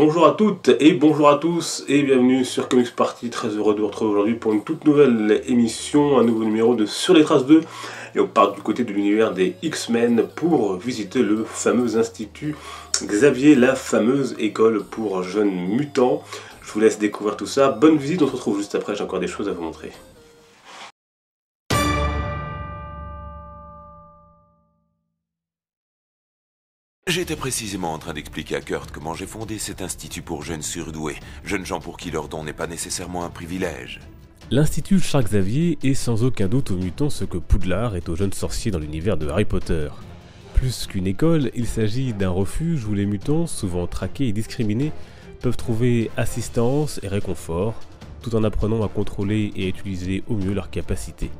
Bonjour à toutes et bonjour à tous et bienvenue sur Comics Party, très heureux de vous retrouver aujourd'hui pour une toute nouvelle émission, un nouveau numéro de Sur les Traces 2. Et on part du côté de l'univers des X-Men pour visiter le fameux institut Xavier, la fameuse école pour jeunes mutants. Je vous laisse découvrir tout ça, bonne visite, on se retrouve juste après, j'ai encore des choses à vous montrer. J'étais précisément en train d'expliquer à Kurt comment j'ai fondé cet institut pour jeunes surdoués, jeunes gens pour qui leur don n'est pas nécessairement un privilège. L'Institut Charles Xavier est sans aucun doute aux mutants ce que Poudlard est aux jeunes sorciers dans l'univers de Harry Potter. Plus qu'une école, il s'agit d'un refuge où les mutants, souvent traqués et discriminés, peuvent trouver assistance et réconfort, tout en apprenant à contrôler et à utiliser au mieux leurs capacités.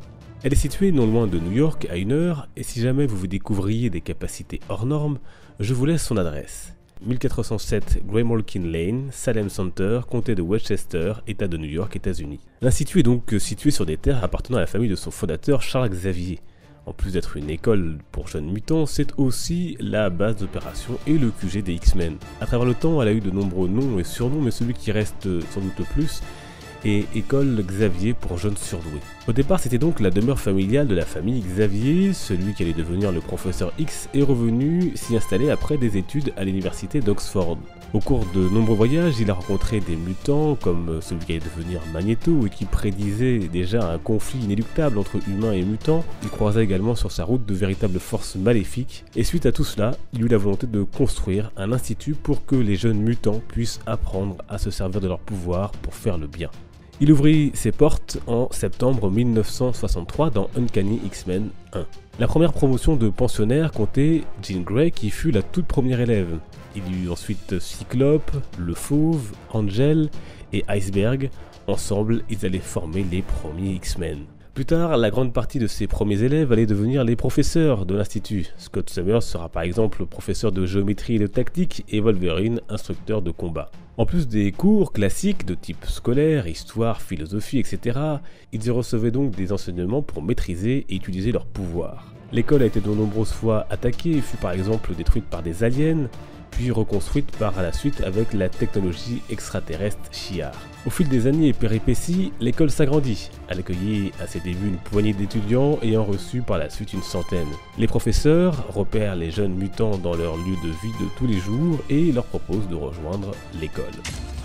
Elle est située non loin de New York, à 1 heure, et si jamais vous découvriez des capacités hors normes, je vous laisse son adresse. 1407 Graymalkin Lane, Salem Center, comté de Westchester, État de New York, États-Unis. L'Institut est donc situé sur des terres appartenant à la famille de son fondateur Charles Xavier. En plus d'être une école pour jeunes mutants, c'est aussi la base d'opération et le QG des X-Men. À travers le temps, elle a eu de nombreux noms et surnoms, mais celui qui reste sans doute le plus est École Xavier pour jeunes surdoués. Au départ, c'était donc la demeure familiale de la famille Xavier. Celui qui allait devenir le professeur X est revenu s'y installer après des études à l'université d'Oxford. Au cours de nombreux voyages, il a rencontré des mutants comme celui qui allait devenir Magneto et qui prédisait déjà un conflit inéluctable entre humains et mutants. Il croisa également sur sa route de véritables forces maléfiques. Et suite à tout cela, il eut la volonté de construire un institut pour que les jeunes mutants puissent apprendre à se servir de leur pouvoir pour faire le bien. Il ouvrit ses portes en septembre 1963 dans Uncanny X-Men 1. La première promotion de pensionnaires comptait Jean Grey qui fut la toute première élève. Il y eut ensuite Cyclope, le Fauve, Angel et Iceberg. Ensemble, ils allaient former les premiers X-Men. Plus tard, la grande partie de ces premiers élèves allaient devenir les professeurs de l'institut. Scott Summers sera par exemple professeur de géométrie et de tactique et Wolverine instructeur de combat. En plus des cours classiques de type scolaire, histoire, philosophie, etc., ils y recevaient donc des enseignements pour maîtriser et utiliser leurs pouvoirs. L'école a été de nombreuses fois attaquée et fut par exemple détruite par des aliens, puis reconstruite par la suite avec la technologie extraterrestre Shi'ar. Au fil des années et péripéties, l'école s'agrandit. Elle accueillait à ses débuts une poignée d'étudiants ayant reçu par la suite une centaine. Les professeurs repèrent les jeunes mutants dans leur lieu de vie de tous les jours et leur proposent de rejoindre l'école.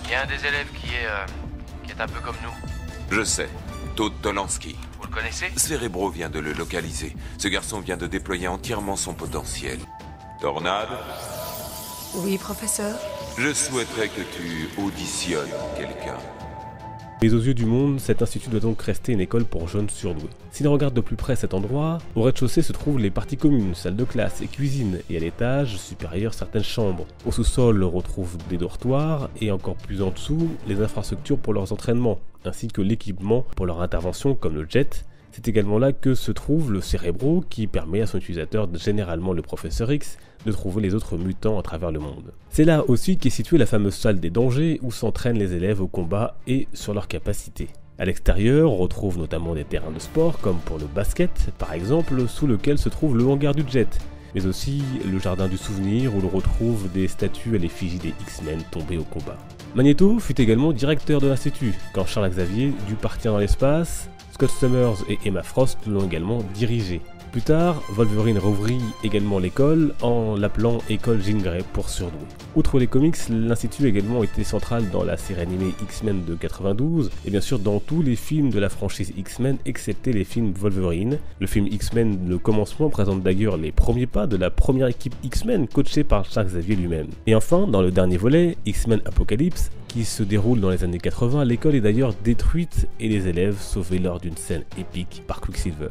Il y a un des élèves qui est un peu comme nous. Je sais, Todd Tolansky. Vous le connaissez? Cerebro vient de le localiser. Ce garçon vient de déployer entièrement son potentiel. Tornade? Oui, professeur. Je souhaiterais que tu auditionnes quelqu'un. Mais aux yeux du monde, cet institut doit donc rester une école pour jeunes surdoués. Si l'on regarde de plus près cet endroit, au rez-de-chaussée se trouvent les parties communes, salles de classe et cuisine, et à l'étage supérieur certaines chambres. Au sous-sol, on retrouve des dortoirs, et encore plus en dessous, les infrastructures pour leurs entraînements, ainsi que l'équipement pour leur intervention comme le jet. C'est également là que se trouve le Cerebro qui permet à son utilisateur, généralement le professeur X, de trouver les autres mutants à travers le monde. C'est là aussi qu'est située la fameuse salle des dangers où s'entraînent les élèves au combat et sur leurs capacités. À l'extérieur, on retrouve notamment des terrains de sport comme pour le basket par exemple, sous lequel se trouve le hangar du jet, mais aussi le jardin du souvenir où l'on retrouve des statues à l'effigie des X-Men tombés au combat. Magneto fut également directeur de l'institut quand Charles Xavier dut partir dans l'espace. Scott Summers et Emma Frost l'ont également dirigé. Plus tard, Wolverine rouvrit également l'école en l'appelant École Jean Grey pour surdoués. Outre les comics, l'institut a également été central dans la série animée X-Men de 92 et bien sûr dans tous les films de la franchise X-Men excepté les films Wolverine. Le film X-Men Le Commencement présente d'ailleurs les premiers pas de la première équipe X-Men coachée par Charles Xavier lui-même. Et enfin, dans le dernier volet, X-Men Apocalypse, qui se déroule dans les années 80, l'école est d'ailleurs détruite et les élèves sauvés lors d'une scène épique par Quicksilver.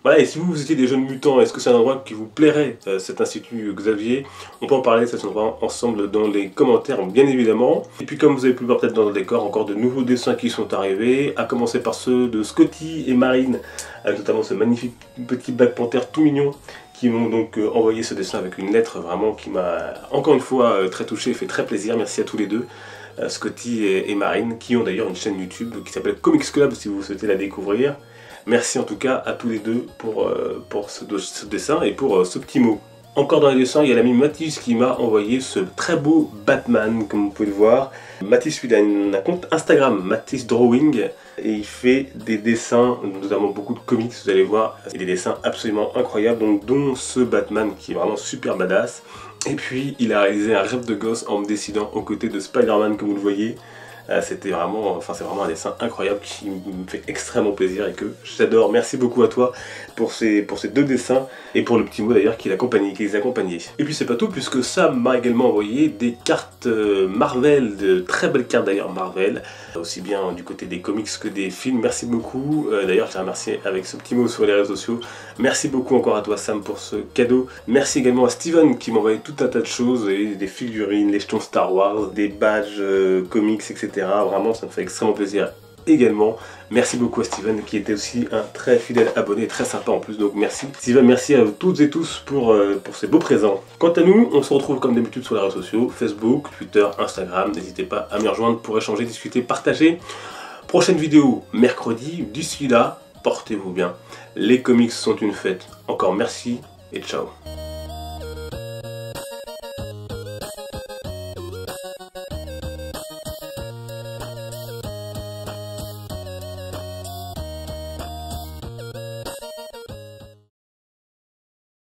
Voilà, et si vous étiez des jeunes mutants, est-ce que c'est un endroit qui vous plairait, cet institut Xavier? On peut en parler de cet endroit ensemble dans les commentaires, bien évidemment. Et puis comme vous avez pu le voir peut-être dans le décor, encore de nouveaux dessins qui sont arrivés, à commencer par ceux de Scotty et Marine, avec notamment ce magnifique petit Black Panther tout mignon, qui m'ont donc envoyé ce dessin avec une lettre vraiment qui m'a encore une fois très touché et fait très plaisir. Merci à tous les deux. Scotty et Marine, qui ont d'ailleurs une chaîne YouTube qui s'appelle Comics Club si vous souhaitez la découvrir. Merci en tout cas à tous les deux pour ce dessin et pour ce petit mot. Encore dans les dessins, il y a l'ami Mathis qui m'a envoyé ce très beau Batman, comme vous pouvez le voir. Mathis, il a un compte Instagram, Mathis Drawing, et il fait des dessins, notamment beaucoup de comics, vous allez voir, et des dessins absolument incroyables, donc dont ce Batman qui est vraiment super badass. Et puis, il a réalisé un rêve de gosse en me dessinant aux côtés de Spider-Man, comme vous le voyez. C'était vraiment, c'est vraiment un dessin incroyable qui me fait extrêmement plaisir et que j'adore. Merci beaucoup à toi pour ces deux dessins et pour le petit mot d'ailleurs qui les accompagnait. Et puis c'est pas tout puisque Sam m'a également envoyé des cartes Marvel, de très belles cartes d'ailleurs Marvel, aussi bien du côté des comics que des films. Merci beaucoup. D'ailleurs je les remercie avec ce petit mot sur les réseaux sociaux. Merci beaucoup encore à toi Sam pour ce cadeau. Merci également à Steven qui m'a envoyé tout un tas de choses, des figurines, des jetons Star Wars, des badges comics, etc. Vraiment, ça me fait extrêmement plaisir également. Merci beaucoup à Steven qui était aussi un très fidèle abonné, très sympa en plus, donc merci. Steven, merci à toutes et tous pour ces beaux présents. Quant à nous, on se retrouve comme d'habitude sur les réseaux sociaux, Facebook, Twitter, Instagram. N'hésitez pas à me rejoindre pour échanger, discuter, partager. Prochaine vidéo mercredi. D'ici là, portez-vous bien. Les comics sont une fête. Encore merci et ciao.